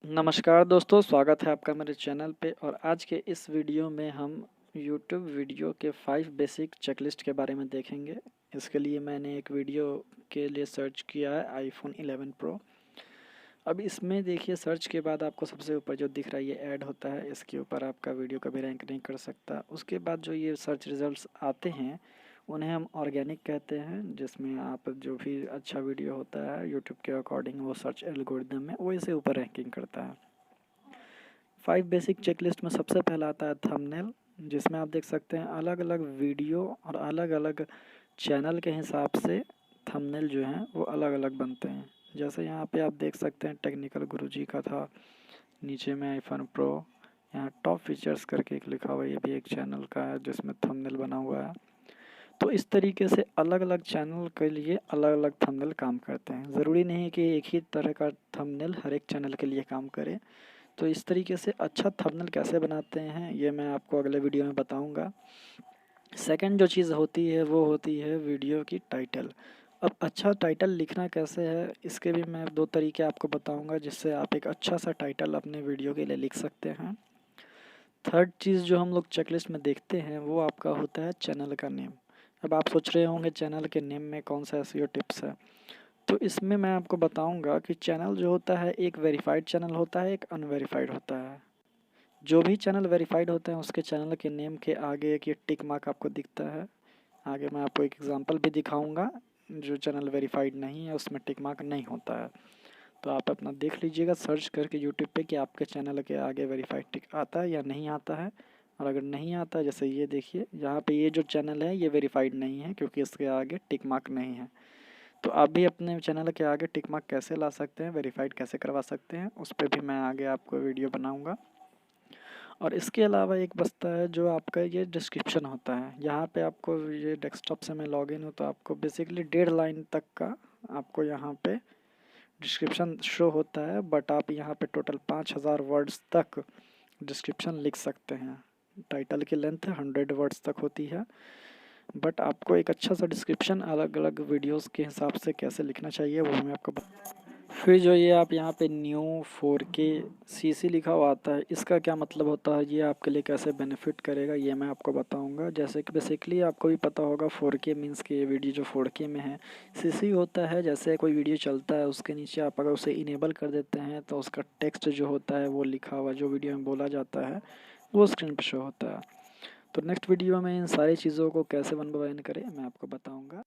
नमस्कार दोस्तों, स्वागत है आपका मेरे चैनल पे। और आज के इस वीडियो में हम यूट्यूब वीडियो के 5 बेसिक चेकलिस्ट के बारे में देखेंगे। इसके लिए मैंने एक वीडियो के लिए सर्च किया है आईफोन 11 प्रो। अब इसमें देखिए, सर्च के बाद आपको सबसे ऊपर जो दिख रहा है ये ऐड होता है, इसके ऊपर आपका वीडियो कभी रैंक नहीं कर सकता। उसके बाद जो ये सर्च रिजल्ट्स आते हैं उन्हें हम ऑर्गेनिक कहते हैं, जिसमें आप जो भी अच्छा वीडियो होता है यूट्यूब के अकॉर्डिंग वो सर्च एल्गोरिदम में वो इसे ऊपर रैंकिंग करता है। 5 बेसिक चेकलिस्ट में सबसे पहला आता है थंबनेल, जिसमें आप देख सकते हैं अलग अलग वीडियो और अलग अलग चैनल के हिसाब से थंबनेल जो हैं वो अलग अलग बनते हैं। जैसे यहाँ पे आप देख सकते हैं टेक्निकल गुरुजी का था, नीचे में आईफोन प्रो, यहाँ टॉप फीचर्स करके एक लिखा हुआ है, ये भी एक चैनल का है जिसमें थंबनेल बना हुआ है। तो इस तरीके से अलग अलग चैनल के लिए अलग अलग थंबनेल काम करते हैं। ज़रूरी नहीं है कि एक ही तरह का थंबनेल हर एक चैनल के लिए काम करे। तो इस तरीके से अच्छा थंबनेल कैसे बनाते हैं ये मैं आपको अगले वीडियो में बताऊंगा। सेकंड जो चीज़ होती है वो होती है वीडियो की टाइटल। अब अच्छा टाइटल लिखना कैसे है इसके भी मैं 2 तरीके आपको बताऊंगा, जिससे आप एक अच्छा सा टाइटल अपने वीडियो के लिए लिख सकते हैं। थर्ड चीज़ जो हम लोग चेकलिस्ट में देखते हैं वो आपका होता है चैनल का नेम। अब आप सोच रहे होंगे चैनल के नेम में कौन सा एसईओ टिप्स है। तो इसमें मैं आपको बताऊंगा कि चैनल जो होता है एक वेरीफाइड चैनल होता है, एक अनवेरीफाइड होता है। जो भी चैनल वेरीफाइड होते हैं उसके चैनल के नेम के आगे एक ये टिक मार्क आपको दिखता है। आगे मैं आपको एक एग्जांपल भी दिखाऊंगा। जो चैनल वेरीफाइड नहीं है उसमें टिक मार्क नहीं होता है। तो आप अपना देख लीजिएगा सर्च करके यूट्यूब पे कि आपके चैनल के आगे वेरीफाइड टिक आता है या नहीं आता है। और अगर नहीं आता है, जैसे ये देखिए यहाँ पे ये जो चैनल है ये वेरीफाइड नहीं है क्योंकि इसके आगे टिक मार्क नहीं है। तो आप भी अपने चैनल के आगे टिक मार्क कैसे ला सकते हैं, वेरीफाइड कैसे करवा सकते हैं, उस पर भी मैं आगे आपको वीडियो बनाऊंगा। और इसके अलावा एक बचता है जो आपका ये डिस्क्रिप्शन होता है। यहाँ पे आपको ये डेस्कटॉप से मैं लॉगिन हूँ तो आपको बेसिकली 1.5 लाइन तक का आपको यहाँ पे डिस्क्रिप्शन शो होता है, बट आप यहाँ पे टोटल 5000 वर्ड्स तक डिस्क्रिप्शन लिख सकते हैं। टाइटल की लेंथ 100 वर्ड्स तक होती है, बट आपको एक अच्छा सा डिस्क्रिप्शन अलग अलग वीडियोस के हिसाब से कैसे लिखना चाहिए वो मैं आपको फिर जो ये आप यहाँ पे न्यू 4K CC लिखा हुआ आता है, इसका क्या मतलब होता है, ये आपके लिए कैसे बेनिफिट करेगा ये मैं आपको बताऊंगा। जैसे कि बेसिकली आपको भी पता होगा 4K मीन्स कि ये वीडियो जो 4K में है। CC होता है जैसे कोई वीडियो चलता है उसके नीचे आप अगर उसे इनेबल कर देते हैं तो उसका टेक्स्ट जो होता है वो लिखा हुआ जो वीडियो में बोला जाता है वो स्क्रीन पर शो होता है। तो नेक्स्ट वीडियो में इन सारी चीज़ों को कैसे वन बाय वन करें मैं आपको बताऊँगा।